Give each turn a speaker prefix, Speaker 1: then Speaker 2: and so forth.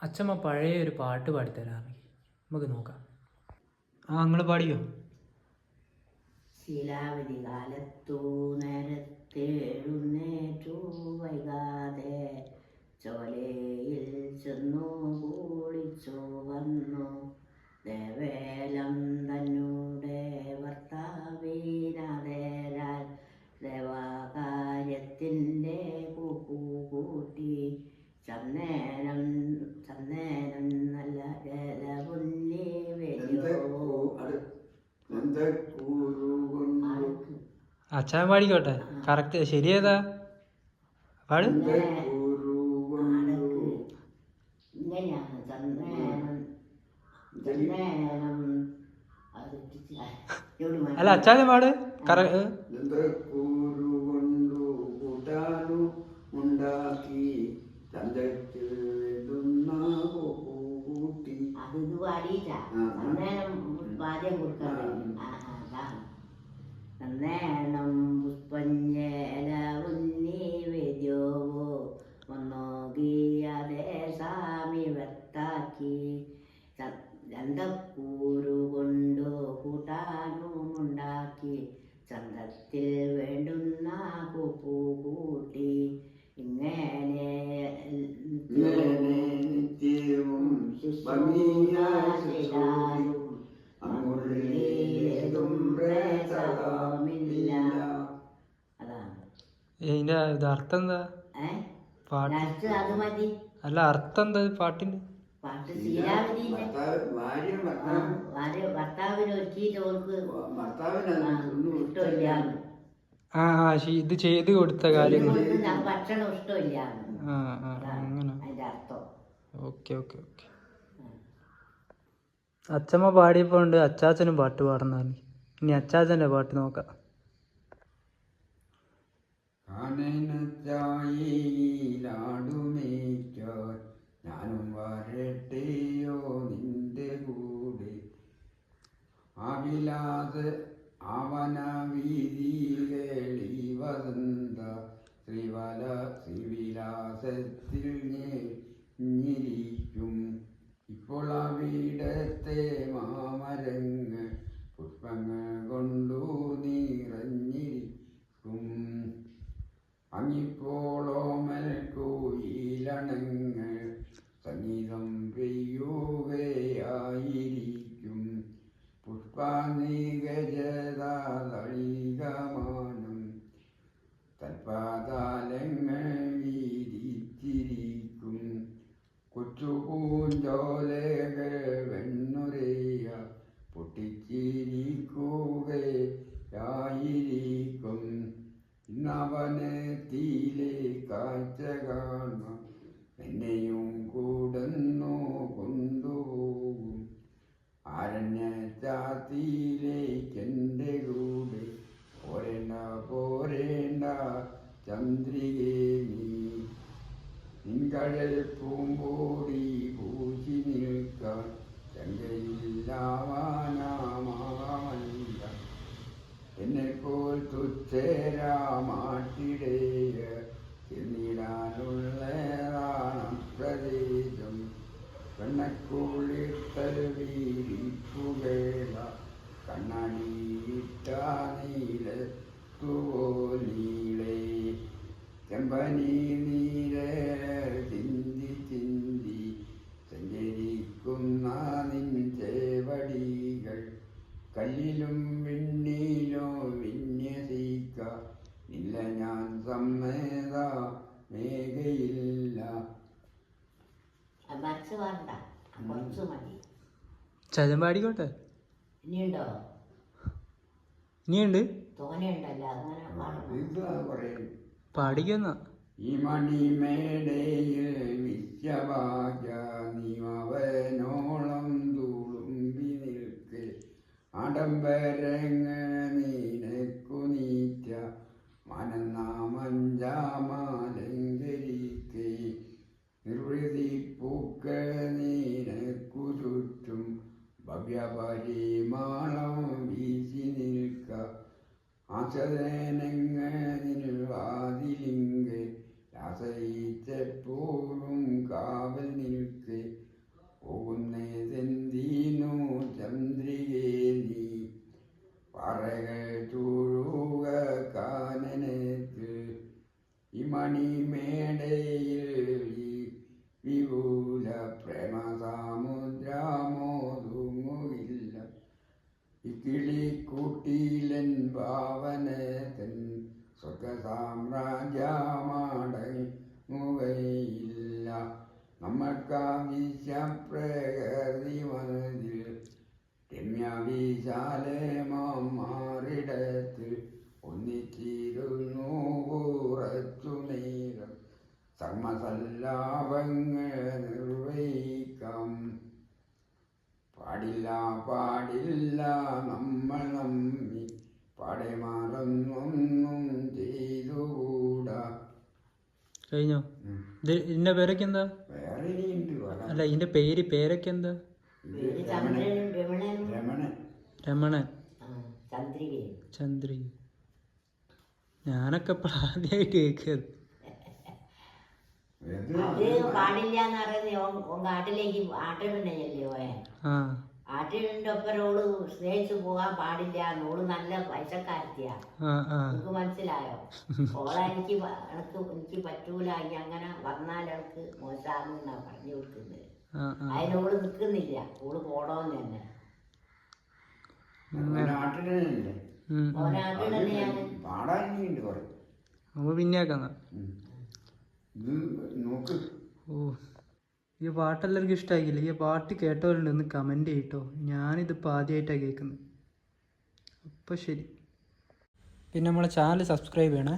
Speaker 1: അച്ഛമ്മ പഴയ ഒരു പാട്ട് പാടിത്തരാറ്, നമുക്ക് നോക്കാം. നിങ്ങൾ പാടിയോ?
Speaker 2: ശിലാവധി കാലത്തു നേരത്തെഴുന്നേറ്റു വൈകാതെ ചോലയിൽ ചെന്നു കുളിച്ചു വന്നു ദേവേലം തന്നൂടെ ഭർത്താവിനാദേരാൽ ദേവാകാര്യത്തിൻ്റെ കൂട്ടി ചന്ദനം നല്ല ജലപുന്നി വരിയോ.
Speaker 1: അച്ഛൻ പാടിക്കോട്ടെ, കറക്റ്റ് ശരിയേതാ പാട്.
Speaker 2: ഇങ്ങനെയാണ്
Speaker 1: അല്ല അച്ഛാനും പാട്
Speaker 2: അത് പാടിയില്ല. അന്നേരം പാദ്യം കൊടുക്കാൻ നന്നേണം പുഷ്പഞ്ചേല ഉന്നി വേദ്യോവോ വന്നോകിയതേ സ്വാമി വെത്താക്കി ചന്തക്കൂരു കൊണ്ടു കൂട്ടാനും ഉണ്ടാക്കി ചന്തത്തിൽ വേണ്ടുന്ന കൂപ്പു കൂട്ടി ഇങ്ങനെ
Speaker 1: ഇതിന്റെ ഇത് അർത്ഥം എന്താ? പാട്ട് അല്ല അർത്ഥം എന്താ പാട്ടിന്റെ?
Speaker 2: പാട്ട് ശീലാവതിന്റെ ഭർത്താവിന് ഒരുക്കിയിട്ട് ഇഷ്ടമില്ല,
Speaker 1: ഇത് ചെയ്ത് കൊടുത്ത കാര്യങ്ങൾ
Speaker 2: ഭക്ഷണം ഇഷ്ടമില്ല
Speaker 1: അങ്ങനെ.
Speaker 2: അതിന്റെ അർത്ഥം.
Speaker 1: Okay okay okay. അച്ഛമ്മ പാടിയപ്പോണ്ട് അച്ചാച്ചനും പാട്ട് പാടുന്നതാണ്. ഇനി അച്ചാച്ചന്റെ പാട്ട് നോക്കാം.
Speaker 3: ഞാനും വരട്ടെയോ നിന്റെ കൂടെ ആവന വീതികളി വസന്ത ശ്രീവിലാസത്തിൽ ഞെരിക്കും ഇപ്പോൾ അവിടത്തെ മാമരങ്ങൾ പുഷ്പങ്ങൾ കൊണ്ടു നിറഞ്ഞിരിക്കും. അങ്ങിപ്പോളോമൽ കോയിലണങ്ങൾ സംഗീതം പെയ്യുകയായിരിക്കും. പുഷ്പാനികജതാതളികമാനം തൽപാതാലങ്ങൾ വീതിച്ചിരിക്കും. കൊച്ചുപൂഞ്ചോലകൾ വെണ്ണുരയ പൊട്ടിച്ചിരിക്കുകയായിരിക്കും. ഇന്നവനത്തിലെ കാഴ്ച കാണാൻ എന്നെയും കൂടുന്നു കൊണ്ടുപോകും. അരണ്യച്ചാത്തിയിലേക്കെൻ്റെ കൂടെ പോരേണ്ട ചന്ദ്രികേ നീ. നിൻകഴൽ പൂമ്പോടി പൂശി നിൽക്കാൻ ചങ്കയില്ലാവാനാമല്ല. എന്നെപ്പോൾ തുച്ഛരാമാട്ടിടേയ ചെന്നിടാനുള്ളതാണ് പ്രദേശം. കണ്ണക്കുള്ളിട്ടൽ വീരിപ്പുകേള കണ്ണടിയിട്ട നീലത്തുപോലീളേ. ചെമ്പനി നീര ചിന്തി സഞ്ചരിക്കുന്ന നിൻ ചേവടികൾ കല്ലിലും വിണ്ണിലും വിന്യസിക്ക ഇല്ല ഞാൻ സമ്മേത മേഘയില്ല.
Speaker 1: ചതം പാടിക്കോട്ടെ.
Speaker 2: ഇനിയുണ്ടോ?
Speaker 1: ഇനിയുണ്ട്,
Speaker 2: തോനെയുണ്ടല്ലോ, അങ്ങനെ
Speaker 1: പാടിക്കുന്ന.
Speaker 3: ഈ മണിമേടയിൽ വിശ്വഭാഗ്യ നീവനോളം തുളുമ്പി നിൽക്കെ ആഡംബരങ്ങ നീനക്കു നീറ്റ മനന്നാമഞ്ചാമാലങ്കരിക്കെ നിർവൃതി പൂക്ക നീനക്കു ചുറ്റും ഭവ്യപരിമാളം വീശി നിൽക്ക. ആശതനങ്ങളിൽ വാതിലിങ്കെ ആശ്രയിച്ചെപ്പോഴും കാവൽ നിൽക്കെ തീരൂല പ്രേമസാമുദ്രാമോതുങ്ങുകില്ല ഇക്കിളിക്കൂട്ടിയിലൻ ഭാവനതൻ സ്വർഗസാമ്രാജ്യമാടങ്ങുകയില്ല നമ്മൾക്കാവിശപ്രകൃതി മനതിൽ രമ്യവിശാലമാം മാറിടത്ത് ഒന്നിച്ചിരുന്നു കുറച്ചു നേരം സർമ്മസല്ലാപങ്ങൾ നിർവഹിക്കാം പാടില്ല പാടില്ല നമ്മൾ നമ്മി പാടെ മറന്നൊന്നും ചെയ്തുകൂടാ.
Speaker 1: കഴിഞ്ഞോ? ഇത് ഇതിന്റെ പേരൊക്കെ എന്താ?
Speaker 3: വേറെ ഇനിയുണ്ട്
Speaker 1: അല്ല ഇതിന്റെ പേരൊക്കെ എന്താ?
Speaker 2: പേര് ചന്ദ്രനും രമണനും
Speaker 3: രമണൻ.
Speaker 1: രമണൻ,
Speaker 2: ചന്ദ്രികയും.
Speaker 1: ചന്ദ്രി. ഞാനൊക്കെ ഇപ്പൊ ആദ്യമായിട്ട് കേൾക്കുന്നത്.
Speaker 3: ഇത്
Speaker 2: അത് പാടില്ല എന്ന് പറയുന്നത് ഓൻ കാട്ടിലേക്ക് ആട്ടിടണ്ടല്ലേ പോയാ.
Speaker 1: ആ
Speaker 2: ആട്ടിടന്റെ ഒപ്പരോള് സ്നേഹിച്ചു പോകാൻ പാടില്ല. ഓള് നല്ല പൈസക്കാരത്തിയാ.
Speaker 1: ആ ആ
Speaker 2: എനിക്ക് മനസ്സിലായോ? ഓളെ എനിക്ക് പറ്റൂല, ഇനി അങ്ങനെ വന്നാൽ എനിക്ക് മോശമാണെന്നാ പറഞ്ഞു കൊടുക്കുന്നത്.
Speaker 1: ആ ആ
Speaker 2: അതിനോള് നിക്കുന്നില്ല. ഓള് പോണോന്ന് തന്നെ.
Speaker 3: നാട്ടിലല്ലേ
Speaker 2: ഓനാട്ടിടല്ലേ ഞാൻ.
Speaker 3: പാടാൻ ഇനിയുണ്ട് കുറെ.
Speaker 1: അപ്പൊ പിന്നെ ആക്കാം.
Speaker 3: ഇത് നോക്ക്.
Speaker 1: ഓ ഈ പാട്ടെല്ലാവർക്കും ഇഷ്ടമാക്കില്ല. ഈ പാട്ട് കേട്ടവരുണ്ട് ഒന്ന് കമൻറ്റ് ചെയ്യട്ടോ. ഞാനിതിപ്പോൾ ആദ്യമായിട്ടാണ് കേൾക്കുന്നത്. അപ്പോൾ ശരി. പിന്നെ നമ്മളെ ചാനൽ സബ്സ്ക്രൈബ് ചെയ്യണേ.